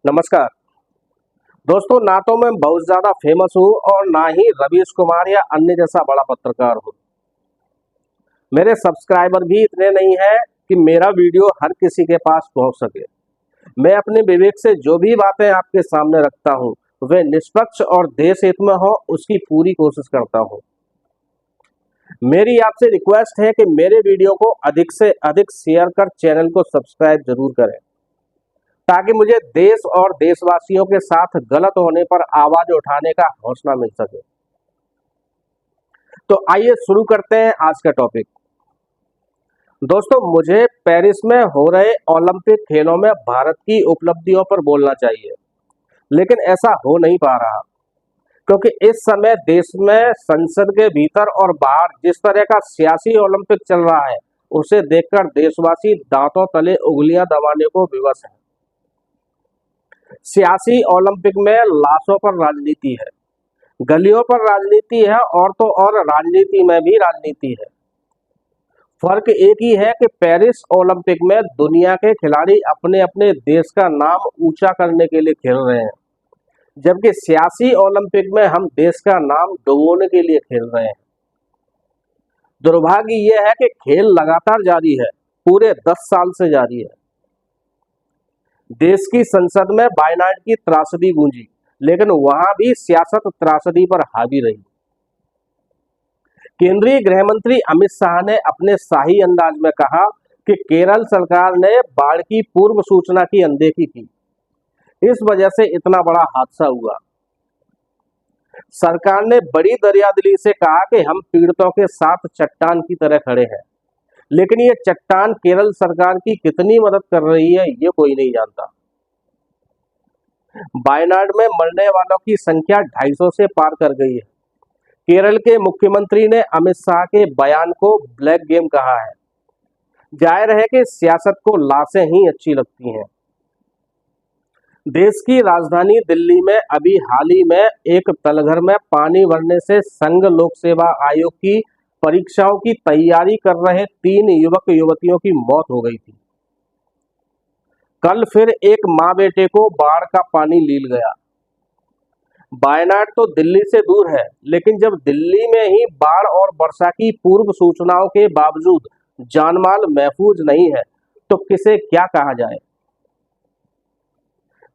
नमस्कार दोस्तों, ना तो मैं बहुत ज्यादा फेमस हूँ और ना ही रवीश कुमार या अन्य जैसा बड़ा पत्रकार हूँ। मेरे सब्सक्राइबर भी इतने नहीं हैं कि मेरा वीडियो हर किसी के पास पहुँच सके। मैं अपने विवेक से जो भी बातें आपके सामने रखता हूँ वे निष्पक्ष और देश हित में हो, उसकी पूरी कोशिश करता हूँ। मेरी आपसे रिक्वेस्ट है कि मेरे वीडियो को अधिक से अधिक शेयर कर चैनल को सब्सक्राइब जरूर करें, ताकि मुझे देश और देशवासियों के साथ गलत होने पर आवाज उठाने का हौसला मिल सके। तो आइए शुरू करते हैं आज का टॉपिक। दोस्तों, मुझे पेरिस में हो रहे ओलंपिक खेलों में भारत की उपलब्धियों पर बोलना चाहिए, लेकिन ऐसा हो नहीं पा रहा, क्योंकि इस समय देश में संसद के भीतर और बाहर जिस तरह का सियासी ओलंपिक चल रहा है, उसे देखकर देशवासी दांतों तले उंगलियां दबाने को विवश हैं। सियासी ओलंपिक में लाशों पर राजनीति है, गलियों पर राजनीति है और तो और राजनीति में भी राजनीति है। फर्क एक ही है कि पेरिस ओलंपिक में दुनिया के खिलाड़ी अपने अपने देश का नाम ऊंचा करने के लिए खेल रहे हैं, जबकि सियासी ओलंपिक में हम देश का नाम डुबोने के लिए खेल रहे हैं। दुर्भाग्य यह है कि खेल लगातार जारी है, पूरे 10 साल से जारी है। देश की संसद में वायनाड की त्रासदी गूंजी, लेकिन वहां भी सियासत त्रासदी पर हावी रही। केंद्रीय गृह मंत्री अमित शाह ने अपने शाही अंदाज में कहा कि केरल सरकार ने बाढ़ की पूर्व सूचना की अनदेखी की, इस वजह से इतना बड़ा हादसा हुआ। सरकार ने बड़ी दरियादिली से कहा कि हम पीड़ितों के साथ चट्टान की तरह खड़े हैं, लेकिन ये चट्टान केरल सरकार की कितनी मदद कर रही है ये कोई नहीं जानता। वायनाड में मरने वालों की संख्या 250 से पार कर गई है। केरल के मुख्यमंत्री ने अमित शाह के बयान को ब्लैक गेम कहा है। जाहिर है कि सियासत को लाशें ही अच्छी लगती हैं। देश की राजधानी दिल्ली में अभी हाल ही में एक तलघर में पानी भरने से संघ लोक सेवा आयोग की परीक्षाओं की तैयारी कर रहे 3 युवक युवतियों की मौत हो गई थी। कल फिर एक माँ बेटे को बाढ़ का पानी लील गया। वायनाड तो दिल्ली से दूर है, लेकिन जब दिल्ली में ही बाढ़ और वर्षा की पूर्व सूचनाओं के बावजूद जानमाल महफूज नहीं है, तो किसे क्या कहा जाए।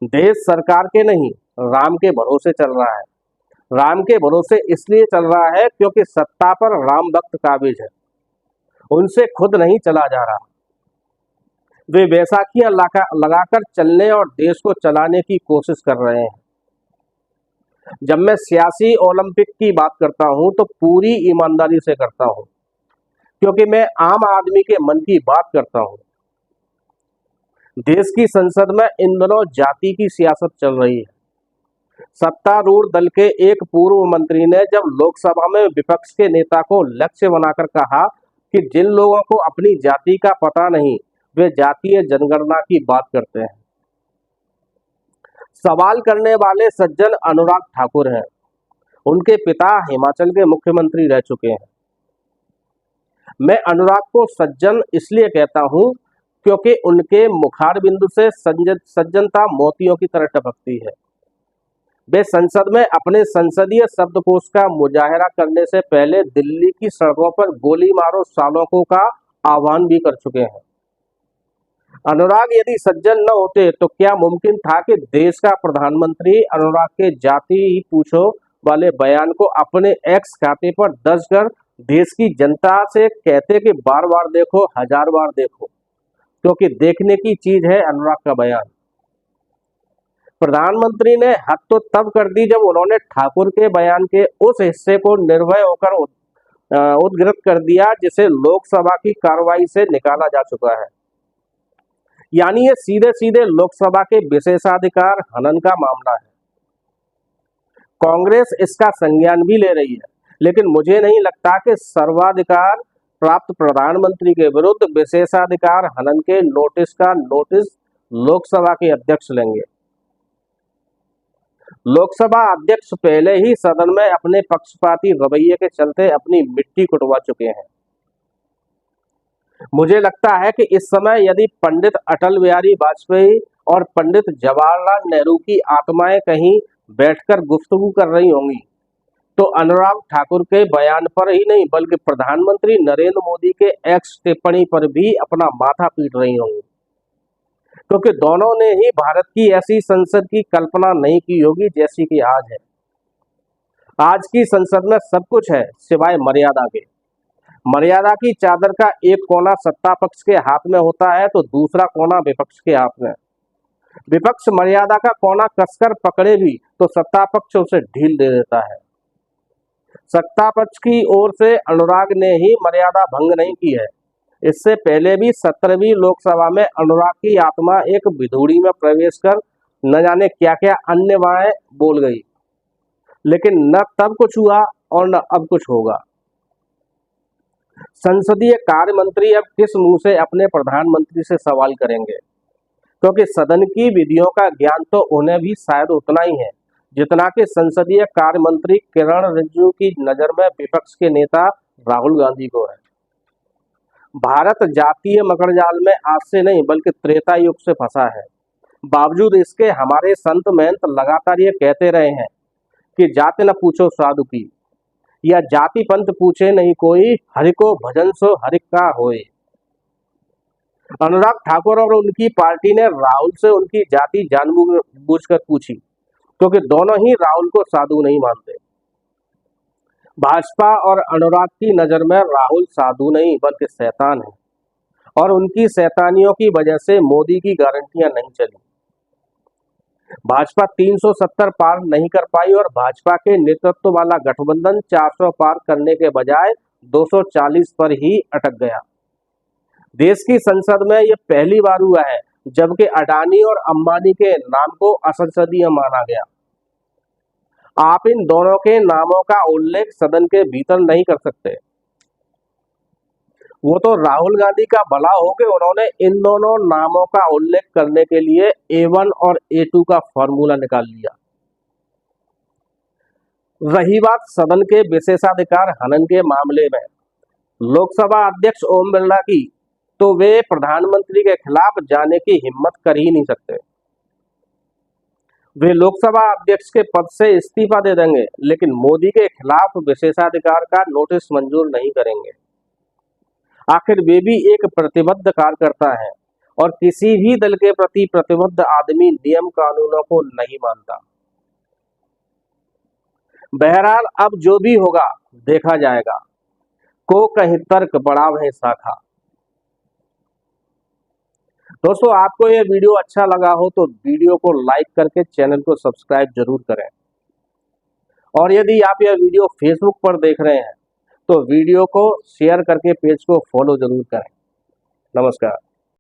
देश सरकार के नहीं, राम के भरोसे चल रहा है। राम के भरोसे इसलिए चल रहा है क्योंकि सत्ता पर राम भक्त काबिज है, उनसे खुद नहीं चला जा रहा। वे बैसाखियां लगाकर चलने और देश को चलाने की कोशिश कर रहे हैं। जब मैं सियासी ओलंपिक की बात करता हूं तो पूरी ईमानदारी से करता हूं, क्योंकि मैं आम आदमी के मन की बात करता हूं। देश की संसद में इन दिनों जाति की सियासत चल रही है। सत्तारूढ़ दल के एक पूर्व मंत्री ने जब लोकसभा में विपक्ष के नेता को लक्ष्य बनाकर कहा कि जिन लोगों को अपनी जाति का पता नहीं वे जातीय जनगणना की बात करते हैं। सवाल करने वाले सज्जन अनुराग ठाकुर हैं। उनके पिता हिमाचल के मुख्यमंत्री रह चुके हैं। मैं अनुराग को सज्जन इसलिए कहता हूं क्योंकि उनके मुखार बिंदु से सज्जनता मोतियों की तरह टपकती है। वे संसद में अपने संसदीय शब्दकोश का मुजाहरा करने से पहले दिल्ली की सड़कों पर गोली मारो सालों का आह्वान भी कर चुके हैं। अनुराग यदि सज्जन न होते तो क्या मुमकिन था कि देश का प्रधानमंत्री अनुराग के जाति ही पूछो वाले बयान को अपने एक्स खाते पर दर्ज कर देश की जनता से कहते कि बार बार देखो, 1000 बार देखो, क्योंकि देखने की चीज है अनुराग का बयान। प्रधानमंत्री ने हद तो तब कर दी जब उन्होंने ठाकुर के बयान के उस हिस्से को निर्भय होकर उद्धृत कर दिया जिसे लोकसभा की कार्रवाई से निकाला जा चुका है। यानी ये सीधे सीधे लोकसभा के विशेषाधिकार हनन का मामला है। कांग्रेस इसका संज्ञान भी ले रही है, लेकिन मुझे नहीं लगता कि सर्वाधिकार प्राप्त प्रधानमंत्री के विरुद्ध विशेषाधिकार हनन के नोटिस लोकसभा के अध्यक्ष लेंगे। लोकसभा अध्यक्ष पहले ही सदन में अपने पक्षपाती रवैये के चलते अपनी मिट्टी कुटवा चुके हैं। मुझे लगता है कि इस समय यदि पंडित अटल बिहारी वाजपेयी और पंडित जवाहरलाल नेहरू की आत्माएं कहीं बैठकर गुफ्तगू कर रही होंगी, तो अनुराग ठाकुर के बयान पर ही नहीं बल्कि प्रधानमंत्री नरेंद्र मोदी के एक्स टिप्पणी पर भी अपना माथा पीट रही होंगी, क्योंकि दोनों ने ही भारत की ऐसी संसद की कल्पना नहीं की होगी जैसी कि आज है। आज की संसद में सब कुछ है सिवाय मर्यादा के। मर्यादा की चादर का एक कोना सत्ता पक्ष के हाथ में होता है तो दूसरा कोना विपक्ष के हाथ में। विपक्ष मर्यादा का कोना कसकर पकड़े भी तो सत्ता पक्ष उसे ढील दे देता है। सत्ता पक्ष की ओर से अनुराग ने ही मर्यादा भंग नहीं की है। इससे पहले भी 17वीं लोकसभा में अनुराग की आत्मा एक भिदूड़ी में प्रवेश कर न जाने क्या क्या अन्य वाणें बोल गई, लेकिन न तब कुछ हुआ और न अब कुछ होगा। संसदीय कार्य मंत्री अब किस मुंह से अपने प्रधानमंत्री से सवाल करेंगे, क्योंकि सदन की विधियों का ज्ञान तो उन्हें भी शायद उतना ही है जितना कि संसदीय कार्य मंत्री किरण रिजिजू की नजर में विपक्ष के नेता राहुल गांधी को है। भारत जातीय मकड़जाल में आज से नहीं बल्कि त्रेता युग से फंसा है। बावजूद इसके हमारे संत महंत लगातार ये कहते रहे हैं कि जाति न पूछो साधु की, या जाति पंथ पूछे नहीं कोई, हरि को भजन सो हरि का होए। अनुराग ठाकुर और उनकी पार्टी ने राहुल से उनकी जाति जानबूझकर पूछी, क्योंकि दोनों ही राहुल को साधु नहीं मानते। भाजपा और अनुराग की नजर में राहुल साधु नहीं बल्कि शैतान है, और उनकी शैतानियों की वजह से मोदी की गारंटियां नहीं चली। भाजपा 370 पार नहीं कर पाई और भाजपा के नेतृत्व वाला गठबंधन 400 पार करने के बजाय 240 पर ही अटक गया। देश की संसद में यह पहली बार हुआ है जबकि अडानी और अंबानी के नाम को असंसदीय माना गया। आप इन दोनों के नामों का उल्लेख सदन के भीतर नहीं कर सकते। वो तो राहुल गांधी का भला हो कि उन्होंने इन दोनों नामों का उल्लेख करने के लिए A1 और A2 का फॉर्मूला निकाल लिया। रही बात सदन के विशेषाधिकार हनन के मामले में लोकसभा अध्यक्ष ओम बिरला की, तो वे प्रधानमंत्री के खिलाफ जाने की हिम्मत कर ही नहीं सकते। वे लोकसभा अध्यक्ष के पद से इस्तीफा दे देंगे, लेकिन मोदी के खिलाफ विशेषाधिकार का नोटिस मंजूर नहीं करेंगे। आखिर वे भी एक प्रतिबद्ध कार्यकर्ता है और किसी भी दल के प्रति प्रतिबद्ध आदमी नियम कानूनों को नहीं मानता। बहरहाल अब जो भी होगा देखा जाएगा। को कहीं तर्क बढ़ाव है शाखा। दोस्तों, आपको यह वीडियो अच्छा लगा हो तो वीडियो को लाइक करके चैनल को सब्सक्राइब जरूर करें, और यदि आप यह वीडियो फेसबुक पर देख रहे हैं तो वीडियो को शेयर करके पेज को फॉलो जरूर करें। नमस्कार।